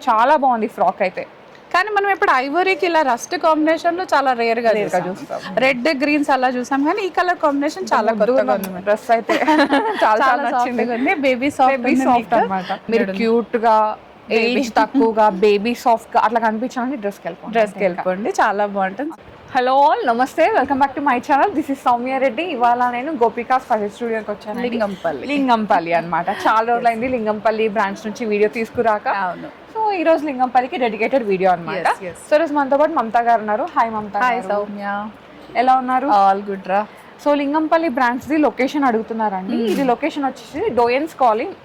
చాలా బాగుంది ఫ్రాక్ అయితే. కానీ మనం ఇప్పుడు ఐవరీకి ఇలా రస్ట్ కాంబినేషన్ లో చాలా రేర్ గా చూస్తాం. రెడ్ గ్రీన్స్ అలా చూసాం, కానీ ఈ కలర్ కాంబినేషన్ చాలా కొత్తగా ఉంది. డ్రెస్ అయితే చాలా నచ్చింది. బేబీ సాఫ్ట్ అన్నమాట. మీరు క్యూట్ గా ఏజ్ తక్కువగా బేబీ సాఫ్ట్ గా అట్లా కనిపించాలని డ్రెస్కి వెళ్ళిపోండి, చాలా బాగుంటుంది. హలో ఆల్, నమస్తే, welcome back to my channel. This is Soumya Reddy. ఇవాళ నేను గోపికాస్ ఫ్యాషన్ స్టూడియోకి వచ్చాను. లింగంపల్లి అన్నమాట. చాలా రోజులైంది లింగంపల్లి బ్రాంచ్ నుంచి వీడియో తీసుకురాక. అవును. సో ఈ రోజు లింగంపల్లికి డెడికేటెడ్ వీడియో అన్నమాట. సో రోజు మనతో పాటు మమతా గారు ఉన్నారు. హాయ్ మమతా. హాయ్ సౌమ్య, ఎలా ఉన్నారు? ఆల్ గుడ్ రా. సో లింగంపల్లి బ్రాంచ్ ది లొకేషన్ అడుగుతున్నారండి. ఇది లొకేషన్ వచ్చేసి డోయన్స్ కాలింగ్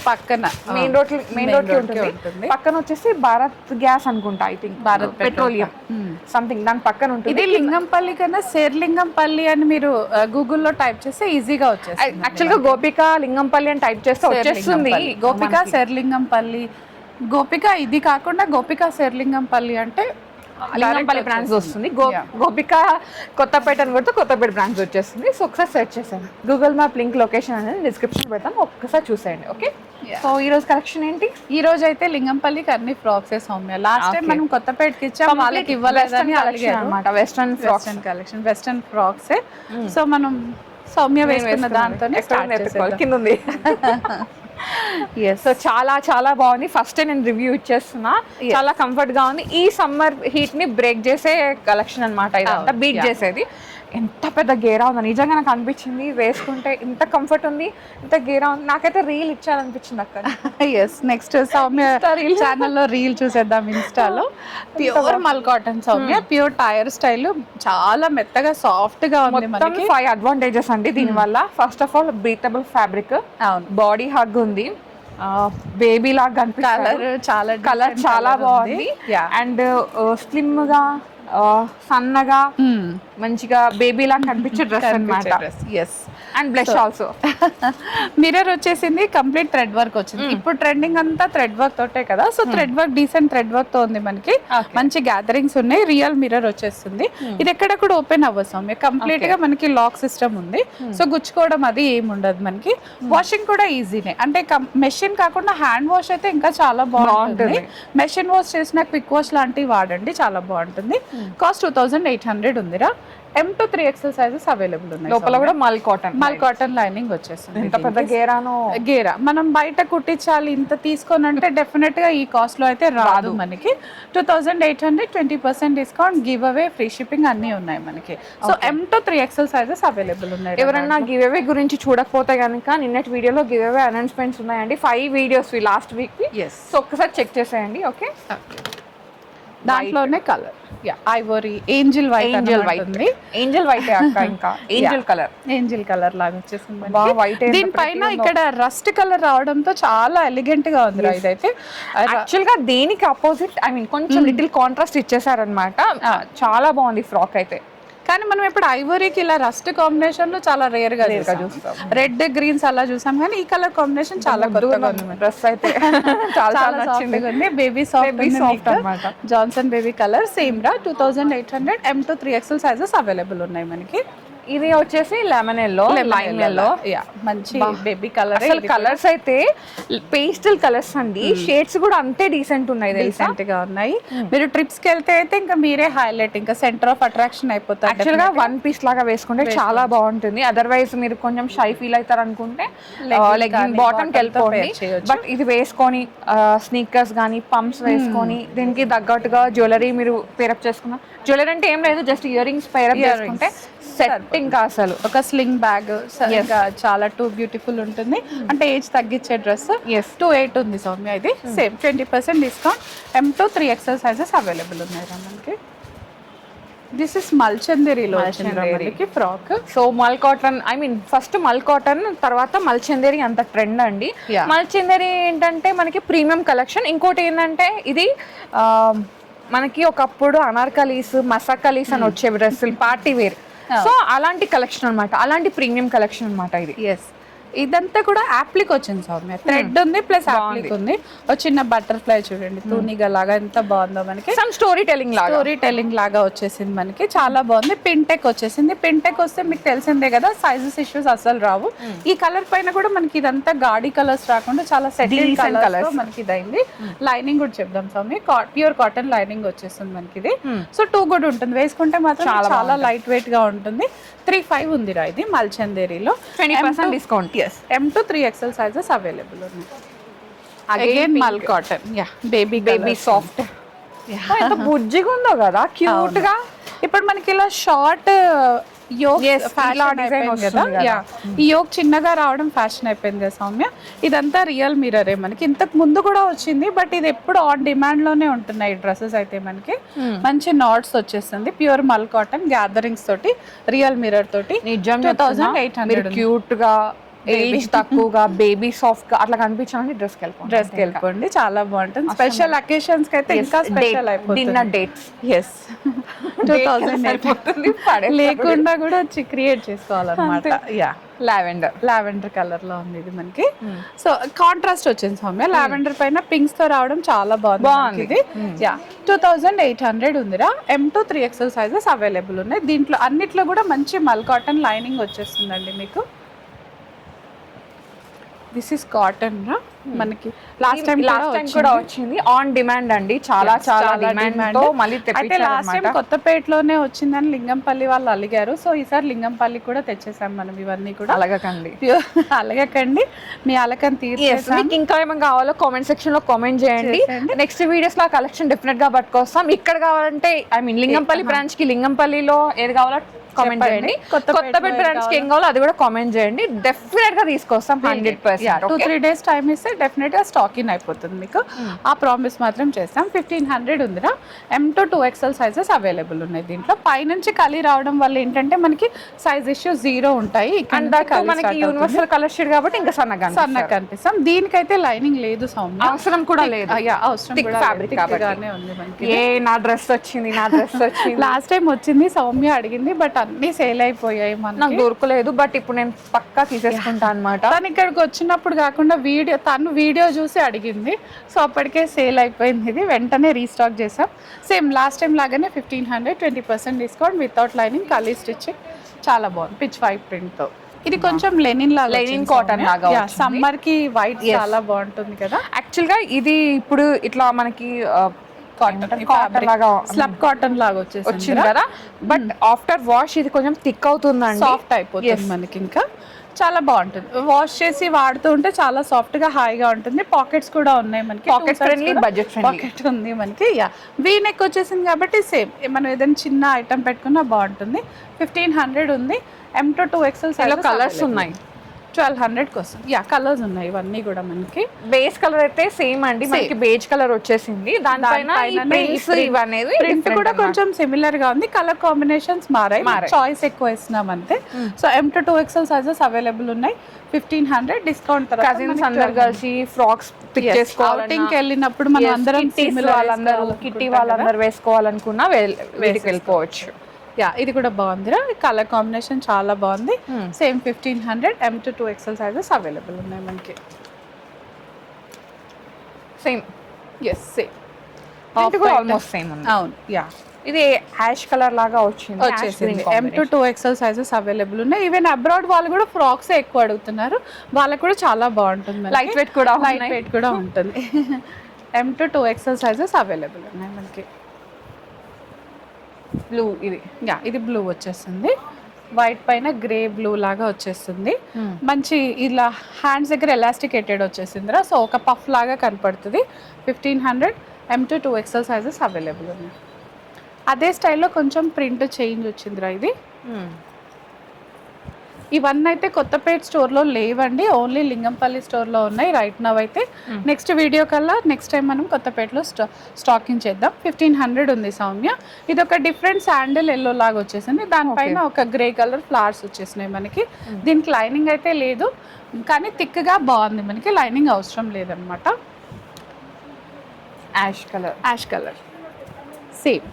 పక్కన మెయిన్ రోడ్ కి ఉంటుంది. పక్కన వచ్చేసి భారత్ గ్యాస్ అనుకుంటా, I think Bharat petroleum something దాని పక్కన ఉంటుంది. ఇది లింగంపల్లి కన్నా శేర్లింగంపల్లి అని మీరు గూగుల్లో టైప్ చేస్తే ఈజీగా వచ్చేస్తుంది. యాక్చువల్ గా గోపిక లింగంపల్లి అని టైప్ చేస్తే వచ్చేస్తుంది. గోపిక శేర్లింగంపల్లి, గోపిక ఇది కాకుండా గోపిక శేర్లింగంపల్లి అంటే లింగంపల్లి బ్రాంచ్ వస్తుంది. గోపిక కొత్తపేట అని కొడితే కొత్తపేట బ్రాంచ్ వచ్చేస్తుంది. సో ఒకసారి సెర్చ్ చేసాను. గూగుల్ మ్యాప్ లింక్ లొకేషన్ అనేది డిస్క్రిప్షన్ పెడతాను, ఒక్కసారి చూసేయండి. ఓకే. సో ఈ రోజు కలెక్షన్ ఏంటి? ఈ రోజు అయితే లింగంపల్లికి అన్ని ఫ్రాక్స్ సౌమ్య. లాస్ట్ టైం మనం కొత్తపేటకి ఇచ్చాం, వాళ్ళకి ఇవ్వలేదని అన్నమాట. Western collection, western frocks. So మనం సౌమ్య వేసుకున్న దాంతోనే కింద ఉంది. సో చాలా చాలా బాగుంది. ఫస్ట్ నేను రివ్యూ ఇచ్చేస్తున్నా. చాలా కంఫర్ట్ గా ఉంది. ఈ సమ్మర్ హీట్ ని బ్రేక్ చేసే కలెక్షన్ అనమాట. ఇదంతా బీట్ చేసేది. ఎంత పెద్ద గేరా ఉందో నిజంగా నాకు అనిపించింది. వేసుకుంటే ఇంత కంఫర్ట్ ఉంది, ఇంత గేరా ఉంది. నాకైతే రీల్ ఇచ్చారనిపించింది అక్కడ. ఎస్, నెక్స్ట్ సౌమ్య ఛానల్లో రీల్ చూసేద్దాం ఇన్స్టాలో. Pure mull cotton Soumya, pure టైర్ స్టైల్, చాలా మెత్తగా సాఫ్ట్ గా ఉంది. మనకి 5 అడ్వాంటేజెస్ అండి దీని వల్ల. First of all breathable fabric, body hug ఉంది, బేబీ లాగా కలర్ చాలా బాగుంది. అండ్ స్లిమ్ గా సన్నగా మంచిగా బేబీ లాగా కనిపించే డ్రెస్ అన్నమాట. Yes, and blush also. Mirror వచ్చేసింది, కంప్లీట్ థ్రెడ్ వర్క్ వచ్చింది. ఇప్పుడు ట్రెండింగ్ అంతా థ్రెడ్ వర్క్ తోటే కదా. So thread work, decent thread work తో ఉంది మనకి. మంచి గ్యాదరింగ్స్ ఉన్నాయి. రియల్ మిర్రర్ వచ్చేస్తుంది. ఇది ఎక్కడ కూడా ఓపెన్ అవ్వదు, కంప్లీట్ గా మనకి లాక్ సిస్టమ్ ఉంది. సో గుచ్చుకోవడం అది ఏమి ఉండదు మనకి. వాషింగ్ కూడా ఈజీనే, అంటే మెషిన్ కాకుండా హ్యాండ్ వాష్ అయితే ఇంకా చాలా బాగుంటుంది. మెషిన్ వాష్ చేసిన క్విక్ వాష్ లాంటివి వాడండి, చాలా బాగుంటుంది. కాస్ట్ 2800 ఉందిరా. M to 3XL sizes available ఉన్నాయి. లోపల కూడా మల్ కాటన్ లైనింగ్ వచ్చేస్తుంది. ఎంత పెద్ద గేరా మనం బయట కుట్టించాలి ఇంత తీసుకొని అంటే డెఫినెట్ గా ఈ కాస్ట్ లో అయితే రాదు మనకి. 2800, 20% discount, give away, free shipping అన్ని ఉన్నాయి మనకి. So M to 3XL sizes available ఉన్నాయి. ఎవరైనా గివ్ అవే గురించి చూడకపోతే కనుక నిన్నటి వీడియోలో గివ్ అవే అనౌన్స్మెంట్స్ ఉన్నాయండి. 5 వీడియోస్ లాస్ట్ వీక్. సో ఒక్కసారి చెక్ చేసేయండి. ఓకే. దాంట్లోనే కలర్ ఐవరీ, ఏంజల్ వైట్ ఉంది. ఏంజల్ వైట్ ఇంకా ఏంజల్ కలర్ లాగా వచ్చేసింది. దీనిపైన ఇక్కడ రస్ట్ కలర్ రావడంతో చాలా ఎలిగెంట్ గా ఉంది. ఇదైతే యాక్చువల్ గా దేనికి అపోజిట్, ఐ మీన్ కొంచెం లిటిల్ కాంట్రాస్ట్ ఇచ్చేసారనమాట. చాలా బాగుంది ఫ్రాక్ అయితే. కానీ మనం ఇప్పుడు ఐవరీకి ఇలా రస్ట్ కాంబినేషన్ లో చాలా రేర్ గా చూస్తాం. రెడ్ గ్రీన్స్ అలా చూసాం, కానీ ఈ కలర్ కాంబినేషన్ చాలా కొత్తగా ఉంది. డ్రెస్ అయితే చాలా నచ్చింది. బేబీ సాఫ్ట్ అన్నమాట. జాన్సన్ బేబీ కలర్, సేమ్ రా. 2800, M to 3XL sizes available ఉన్నాయి మనకి. ఇది వచ్చేసి లెమన్ ఎల్లో, లైమ్ ఎల్లో, మంచి బేబీ కలర్. అసలు కలర్స్ అయితే పేస్టల్ కలర్స్ అండి. షేడ్స్ కూడా అంతే డీసెంట్ ఉన్నాయి, డీసెంట్ గా ఉన్నాయి. మీరు ట్రిప్స్ కి వెళ్తే అయితే ఇంకా మీరే హైలైట్, ఇంకా సెంటర్ ఆఫ్ అట్రాక్షన్ అయిపోతారు. యాక్చువల్ గా 1 పీస్ లాగా వేసుకుంటే చాలా బాగుంటుంది. అదర్వైజ్ మీరు కొంచెం షై ఫీల్ అవుతారు అనుకుంటే లెగ్గింగ్ బాటమ్ కి వెళ్ళిపోండి. బట్ ఇది వేసుకొని స్నీకర్స్ గానీ పంప్స్ వేసుకొని దీనికి తగ్గట్టుగా జ్యువెలరీ మీరు పేరప్ చేసుకున్నా. జ్యువెలరీ అంటే ఏం లేదు, జస్ట్ ఇయర్ రింగ్స్ పేరప్ చేసుకుంటే సెట్. ఇంకా అసలు ఒక స్లింగ్ బ్యాగ్ చాలా టూ బ్యూటిఫుల్ ఉంటుంది. అంటే ఏజ్ తగ్గించే డ్రెస్. 28 ఉంది సౌమ్య. ఇది same 20% discount. M to 3XL sizes available ఉన్నాయి మనకి. దిస్ ఇస్ మల్చందేరిలో మనకి ఫ్రాక్. సో మల్ కాటన్, ఐ మీన్ ఫస్ట్ మల్ కాటన్, తర్వాత మల్చందేరి అంత ట్రెండ్ అండి. మల్చందేరి ఏంటంటే మనకి ప్రీమియం కలెక్షన్. ఇంకోటి ఏంటంటే ఇది మనకి ఒకప్పుడు అనార్కలీస్, మసాకలీస్ అని వచ్చే డ్రెస్సులు పార్టీ వేర్. సో అలాంటి కలెక్షన్ అనమాట, అలాంటి ప్రీమియం కలెక్షన్ అనమాట ఇది. ఎస్, ఇదంతా కూడా యాప్లిక్ వచ్చింది సౌమ్య, థ్రెడ్ ఉంది ప్లస్ యాప్లిక్ ఉంది. ఒక చిన్న బటర్ఫ్లై చూడండి తూనిగా లాగా ఎంత బాగుందో మనకి, సమ్ స్టోరీ టెల్లింగ్ లాగా వచ్చేసింది మనకి, చాలా బాగుంది. పింటెక్ వచ్చేసింది. పింటెక్ వస్తే మీకు తెలిసిందే కదా సైజెస్ ఇష్యూస్ అసలు రావు. ఈ కలర్ పైన కూడా మనకి ఇదంతా గాడి కలర్స్ రాకుండా చాలా సెటిల్ కలర్స్ మనకి ఇదైంది. లైనింగ్ కూడా చెప్దాం సౌమ్య, ప్యూర్ కాటన్ లైనింగ్ వచ్చేస్తుంది మనకి ఇది. సో 2 కూడా ఉంటుంది, వేసుకుంటే మాత్రం చాలా లైట్ వెయిట్ గా ఉంటుంది. 3.5 ఉందిరా ఇది మల్చందేరిలో, 20% discount. M to 3XL sizes available ఉన్నాయి. అగైన్ మల్ కాటన్, యా బేబీ సాఫ్ట్, ఎంత బుజ్జిగా ఉందో కదా, క్యూట్ గా. ఇప్పుడు మనకి ఇలా షార్ట్ యోగ్ ఫ్యాషన్ అయిపోయింది కదా, యా ఈ యోగ్ చిన్నగా రావడం ఫ్యాషన్ అయిపోయింది కదా సౌమ్య. ఇదంతా రియల్ మిర్రరే మనకి, ఇంతకు ముందు కూడా వచ్చింది బట్ ఇది ఎప్పుడు ఆన్ డిమాండ్ లోనే ఉంటున్నాయి డ్రెస్సెస్ అయితే మనకి. మంచి నాట్స్ వచ్చేస్తుంది, ప్యూర్ మల్ కాటన్ గ్యాదరింగ్స్ తోటి, రియల్ మిర్రర్ తోటి. 2800 క్యూట్ గా, ఏజ్ తక్కువగా, బేబీ సాఫ్ట్ గా అట్లా కనిపించాలని డ్రెస్ కి వెళ్ళిపోండి, చాలా బాగుంటుంది. స్పెషల్ అకేషన్స్ కి అయితే ఇంకా స్పెషల్ అయిపోతుంది. డిన్నర్ డేట్స్, yes 2008 లేకుండా కూడా వచ్చి క్రియేట్ చేసుకోవాలన్నమాట. యా లావెండర్ కలర్ లో ఉంది ఇది మనకి. సో కాంట్రాస్ట్ వచ్చింది సౌమ్య, లావెండర్ పైన పింక్స్ తో రావడం చాలా బాగుంది ఇది. యా 2800 ఉందిరా. M to 3XL sizes available ఉన్నాయి. దీంట్లో అన్నిట్లో కూడా మంచి మల్ కాటన్ లైనింగ్ వచ్చేస్తుందండి మీకు. దిస్ ఇస్ కాటన్ రా మనకి, లాస్ట్ టైం కూడా వచ్చింది ఆన్ డిమాండ్ అండి, చాలా డిమాండ్ తో మళ్ళీ అయితే లాస్ట్ టైం కొత్తపేటలోనే వచ్చిందని లింగంపల్లి వాళ్ళు అలిగారు. సో ఈసారి లింగంపల్లి కూడా తెచ్చేసాం మనం ఇవన్నీ కూడా. అలగకండి, మీ అలకని తీర్చేసాం. మీకు ఇంకా ఏమైనా కావాలో కామెంట్ సెక్షన్ లో కామెంట్ చేయండి. నెక్స్ట్ వీడియోస్ లో కలెక్షన్ డెఫినెట్ గా పట్టుకొస్తాం. ఇక్కడ కావాలంటే లింగంపల్లి బ్రాంచ్ కి, లింగంపల్లిలో ఏది కావాలో కామెంట్ చేయండి. కొత్తపేట బ్రాంచ్ కి ఏం కావాలో అది కూడా కామెంట్ చేయండి, డెఫినెట్ గా తీసుకొస్తాం 100%. 2-3 days టైం ఇస్తే డెఫినెట్ గా స్టాక్ ఇన్ అయిపోతుంది మీకు, ఆ ప్రామిస్ మాత్రం చేస్తాం. 1500 ఉందిరా. M to 2XL sizes available ఉన్నాయి దీంట్లో. పైనుంచి కలి రావడం వల్ల ఏంటంటే మనకి సైజ్ ఇష్యూ 0 ఉంటాయి. మనకి యూనివర్సల్ కలర్ షేడ్ కాబట్టి ఇంకా సన్నగా కనిపిస్తాం. దీనికైతే లైనింగ్ లేదు సౌమ్య, అవసరం కూడా లేదు. అవసరం ఫ్యాబ్రిక్ గానే ఉంది మనకి. నా డ్రెస్ వచ్చింది లాస్ట్ టైం వచ్చింది సౌమ్య అడిగింది బట్ అన్ని సేల్ అయిపోయాయి, నాకు దొరకలేదు. బట్ ఇప్పుడు నేను పక్కా తీసేసుకుంటా అనమాట. తను ఇక్కడికి వచ్చినప్పుడు కాకుండా తను వీడియో చూసి అడిగింది, సో అప్పటికే సేల్ అయిపోయింది ఇది. వెంటనే రీస్టాక్ చేసాం. సేమ్ లాస్ట్ టైం లాగానే 1500, 20% డిస్కౌంట్ వితౌట్ లైనింగ్, కలీ స్టిచ్చింగ్, చాలా బాగుంది. పిచ్ వైట్ ప్రింట్ తో. ఇది కొంచెం లెనిన్ కాటన్ లాగా, సమ్మర్ కి వైట్ చాలా బాగుంటుంది కదా. యాక్చువల్ గా ఇది ఇప్పుడు ఇట్లా మనకి స్లబ్ కాటన్ లాగా వచ్చింది కదా, బట్ ఆఫ్టర్ వాష్ ఇది కొంచెం థిక్ అవుతుందండి, సాఫ్ట్ అయిపోతుంది మనకి. ఇంకా చాలా బాగుంటుంది, వాష్ చేసి వాడుతూ ఉంటే చాలా సాఫ్ట్ గా హాయిగా ఉంటుంది. పాకెట్స్ కూడా ఉన్నాయి మనకి, పాకెట్ ఫ్రెండ్లీ, బడ్జెట్ పాకెట్ ఉంది మనకి. యా వీ నెక్ వచ్చేసింది కాబట్టి సేమ్ మనం ఏదైనా చిన్న ఐటమ్ పెట్టుకున్నా బాగుంటుంది. 1500 ఉంది. M to 2XL size colours ఉన్నాయి. 1200 కోసం యా కలర్స్ ఉన్నాయి ఇవన్నీ కూడా మనకి. బేస్ కలర్ అయితే సేమ్ అండి, మనకి బేజ్ కలర్ వచ్చేసింది. దానిపైన ప్రింట్ కూడా కొంచెం సిమిలర్ గా ఉంది, కలర్ కాంబినేషన్స్ మారాయి, చాయిస్ ఎక్కువ ఇస్తున్నాం అంతే. So M to 2XL sizes available ఉన్నాయి. 1500 డిస్కౌంట్. కజిన్స్ అందరు కలిసి ఫ్రాక్స్ పిక్ చేసుకోవాలి, అవుటింగ్ కి వెళ్ళినప్పుడు మనం అందరం కిట్టి వాళ్ళందరూ వేసుకోవాలనుకున్నా వీటికి వెళ్ళిపోవచ్చు. యా ఇది కూడా బాగుందిరా, కలర్ కాంబినేషన్ చాలా బాగుంది. Same 1500. M to 2XL sizes available ఉన్నాయి మనకి. సేమ్ ఆల్మోస్ట్ సేమ్ ఉంది. అవును యా ఇది యాష్ కలర్ లాగా వచ్చేసింది. M to 2XL sizes available ఉన్నాయి. ఈవెన్ అబ్రాడ్ వాళ్ళు కూడా ఫ్రాక్స్ ఎక్కువ అడుగుతున్నారు, వాళ్ళకి కూడా చాలా బాగుంటుంది. లైట్ వెయిట్ కూడా ఉంటుంది. M to 2XL sizes available ఉన్నాయి మనకి. బ్లూ ఇది బ్లూ వచ్చేస్తుంది, వైట్ పైన గ్రే బ్లూ లాగా వచ్చేస్తుంది. మంచి ఇలా హ్యాండ్స్ దగ్గర ఎలాస్టికేటెడ్ వచ్చేసిందిరా, సో ఒక పఫ్ లాగా కనపడుతుంది. 1500. M to 2XL sizes available ఉన్నాయి. అదే స్టైల్లో కొంచెం ప్రింట్ చేంజ్ వచ్చిందిరా ఇది. ఇవన్నీ అయితే కొత్తపేట స్టోర్లో లేవండి, ఓన్లీ లింగంపల్లి స్టోర్లో ఉన్నాయి రైట్ నవ్ అయితే. నెక్స్ట్ వీడియో కల్లా నెక్స్ట్ టైం మనం కొత్తపేటలో స్టాకింగ్ చేద్దాం. 1500 ఉంది సౌమ్య. ఇది ఒక డిఫరెంట్ శాండిల్ ఎల్లో లాగా వచ్చేసింది, దానిపైన ఒక గ్రే కలర్ ఫ్లవర్స్ వచ్చేసినాయి మనకి. దీనికి లైనింగ్ అయితే లేదు కానీ థిక్గా బాగుంది మనకి, లైనింగ్ అవసరం లేదనమాట. యాష్ కలర్ సేమ్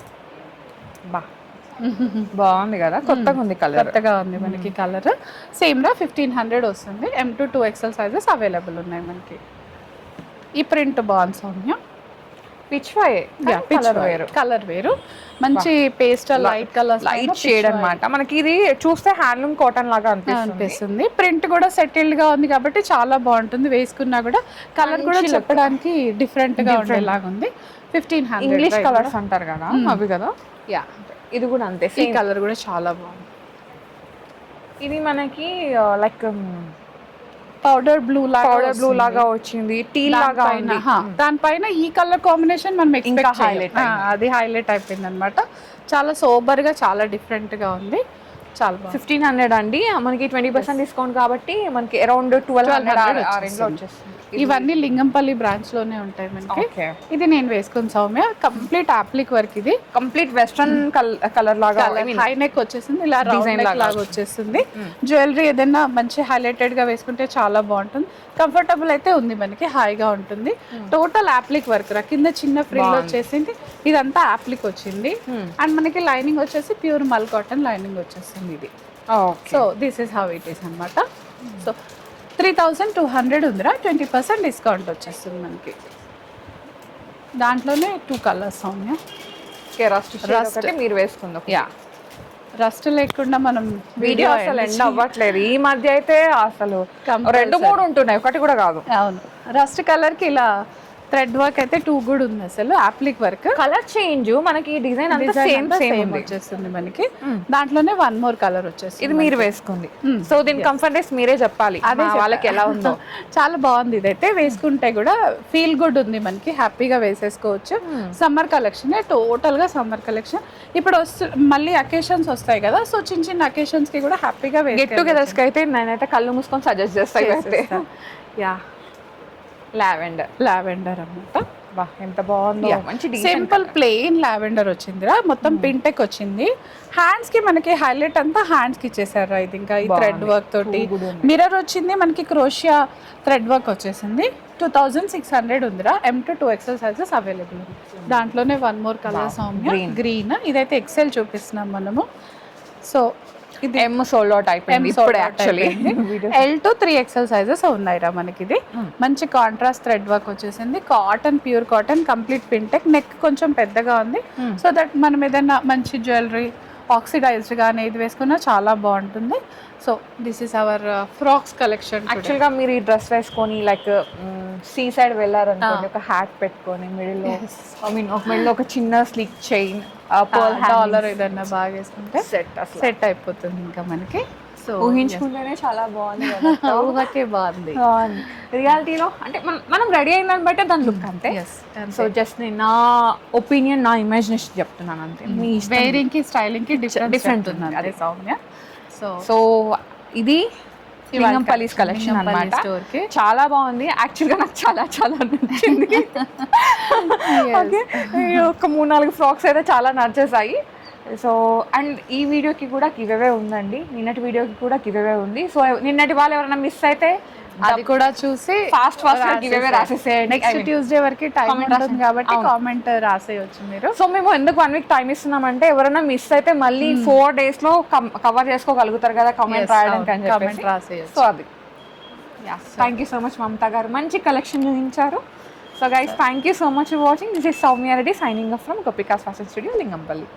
బాగుంది కదా, కొత్తగా ఉంది కలర్. కొత్తగా ఉంది మనకి కలర్. సేమ్ గా 1500 వస్తుంది. M2 2XL సైజెస్ అవైలబుల్ ఉన్నాయి మనకి. ఈ ప్రింట్ బాగుంది సౌమ్య. పిచ్ వై కలర్ వేరు, మంచి pastel light colour, light shade అన్నమాట. మనకి ఇది చూస్తే హ్యాండ్లూమ్ కాటన్ లాగా అనిపిస్తుంది. ప్రింట్ కూడా సెటిల్డ్ గా ఉంది కాబట్టి చాలా బాగుంటుంది. వేసుకున్నా కూడా కలర్ కూడా చెప్పడానికి డిఫరెంట్ గా ఉండేలాగా ఉంది. 1500 ఇంగ్లీష్ కలర్స్ అంటారు కదా అవి కదా. యా, ఇది కూడా అంతే. ఈ కలర్ కూడా చాలా బాగుంది. ఇది మనకి లైక్ పౌడర్ బ్లూ లాగా వచ్చింది, టీ లాగా ఉంది. దానిపైన ఈ కలర్ కాంబినేషన్ మనం ఎక్స్పెక్ట్ హైలైట్, అది హైలైట్ అయిపోయింది అనమాట. చాలా సోబర్ గా, చాలా డిఫరెంట్ గా ఉంది. చాలా 1500 అండి. మనకి 20% డిస్కౌంట్ కాబట్టి మనకి అరౌండ్ 1200 వచ్చేస్తుంది. ఇవన్నీ లింగంపల్లి బ్రాంచ్ లోనే ఉంటాయి మనకి. ఇది నేను వేసుకుని సౌమ్య, కంప్లీట్ అప్లిక్ వర్క్. ఇది కంప్లీట్ వెస్ట్రన్ కలర్ లాగా హై నెక్ వచ్చేసింది, ఇలా రౌండ్ నెక్ లాగా వచ్చేస్తుంది. జ్యువెలరీ ఏదైనా మంచి హైలైటెడ్ గా వేసుకుంటే చాలా బాగుంటుంది. కంఫర్టబుల్ అయితే ఉంది మనకి, హాయిగా ఉంటుంది. టోటల్ అప్లిక్ వర్క్ రా, కింద చిన్న ఫ్రిల్ వచ్చేసింది, ఇదంతా అప్లిక్ వచ్చింది. అండ్ మనకి లైనింగ్ వచ్చేసి ప్యూర్ మల్ కాటన్ లైనింగ్ వచ్చేస్తుంది ఇది. So this is how it is అనమాట. సో 3200 ఉందిరా, 20% డిస్కౌంట్ వచ్చేస్తుంది మనకి. దాంట్లోనే 2 కలర్స్ సౌమ్య. రస్ట్ మీరు వేసుకుందాం. యా, రస్ట్ లేకుండా మనం వీడియో అసలు ఎండ్ అవ్వట్లేదు ఈ మధ్య అయితే. అసలు 2-3 ఉంటున్నాయి, ఒకటి కూడా కాదు. అవును, రస్ట్ కలర్ కి ఇలా థ్రెడ్ వర్క్ అయితే 2 కూడా ఉంది. అసలు అప్లిక్ వర్క్, కలర్ చేంజ్, మనకి డిజైన్ అంతా సేమ్ వచ్చేస్తుంది మనకి. దాంట్లోనే 1 మోర్ కలర్ వచ్చేస్తుంది. ఇది మీరు వేసుకుంది. సో దీని కంఫర్ట్నెస్ మీరే చెప్పాలి, అదే వాళ్ళకి ఎలా ఉందో. చాలా బాగుంది. ఇదైతే వేసుకుంటే కూడా ఫీల్ గుడ్ ఉంది మనకి, హ్యాపీగా వేసేసుకోవచ్చు. సమ్మర్ కలెక్షన్, టోటల్ గా సమ్మర్ కలెక్షన్. ఇప్పుడు మళ్ళీ అకేషన్స్ వస్తాయి కదా, సో చిన్న చిన్న అకేషన్స్ కి కూడా హ్యాపీగా గెట్ టుగెదర్స్ కి అయితే నేనైతే కళ్ళు మూసుకొని సజెస్ట్ చేస్తాను. యా, లావెండర్ అన్నమాట. బా ఎంత బాగుందో, మంచి సింపుల్ ప్లెయిన్ లావెండర్ వచ్చిందిరా, మొత్తం పింటెక్ వచ్చింది. హ్యాండ్స్ కి మనకి హైలైట్ అంతా హ్యాండ్స్ కి ఇచ్చేసారు. ఇది ఇంకా ఈ థ్రెడ్ వర్క్ తోటి మిర్రర్ వచ్చింది మనకి, క్రోషియా థ్రెడ్ వర్క్ వచ్చేసింది. 2600 ఉందిరా. M2 2XL sizes available. దాంట్లోనే 1 మోర్ కలర్ సౌమ్య, గ్రీన్. ఇదైతే ఎక్సెల్ చూపిస్తున్నాం మనము. సో ఇది M సోల్డ్ అవుట్ అయిపోయింది ఇప్పుడు యాక్చువల్లీ. L2 3XL సైజెస్ ఉన్నాయిరా మనకి. ఇది మంచి కాంట్రాస్ట్ థ్రెడ్ వర్క్ వచ్చేసింది, cotton, pure cotton, complete pintuck. Neck కొంచెం పెద్దగా ఉంది, సో దట్ మనం ఏదైనా మంచి జ్యువెలరీ ఆక్సిడైజ్డ్ గానే ఇది వేసుకున్నా చాలా బాగుంటుంది. So this is our frocks collection. యాక్చువల్గా మీరు ఈ డ్రెస్ వేసుకొని లైక్ సీ సైడ్ వెళ్ళారనుకోండి, ఒక హ్యాట్ పెట్టుకొని మిడిల్ ఒక చిన్న స్లిక్ చైన్, డాలర్ ఏదన్నా బాగా వేసుకుంటే సెట్ అయిపోతుంది ఇంకా మనకి. సో ఊహించుకుంటేనే చాలా బాగుంది, ఊహకే బాగుంది. రియాలిటీలో అంటే మనం రెడీ అయిన దాన్ని బట్టి దాని లుక్ అంతే. సో జస్ట్ నేను నా ఒపీనియన్, నా చెప్తున్నాను అంతే. మీ వేరింగ్ కి స్టైలింగ్ కి డిఫరెంట్ ఉంది అదే సౌమ్య. సో ఇది లింగంపల్లిస్ కలెక్షన్ అన్నమాట. చాలా బాగుంది యాక్చువల్గా, నాకు చాలా చాలా నచ్చింది. ఒక 3-4 ఫ్రాక్స్ అయితే చాలా నచ్చేసాయి. సో అండ్ ఈ వీడియోకి కూడా గివ్ అవే ఉందండి, నిన్నటి వీడియోకి కూడా గివ్ అవే ఉంది. సో నిన్నటి వాళ్ళు ఎవరైనా మిస్ అయితే అది కూడా చూసి ఫాస్ట్ గివ్ అవే రాసేసేయండి. నెక్స్ట్ ట్యూస్డే వరకు టైం ఉంటుంది కాబట్టి కామెంట్ రాసేయచ్చు మీరు. సో మేము ఎందుకు 1 వీక్ టైం ఇస్తున్నామంటే ఎవరైనా మిస్ అయితే మళ్ళీ 4 days లో కవర్ చేసుకోగలుగుతారు కదా కామెంట్ రాయడానికి అని చెప్పేసి రాసేయచ్చు. సో అది thank you so much Mamata garu, మంచి కలెక్షన్ చూపించారు. So guys, thank you so much for watching. This is Soumya Reddy signing off from Gopika's fashion studio, Lingampalli.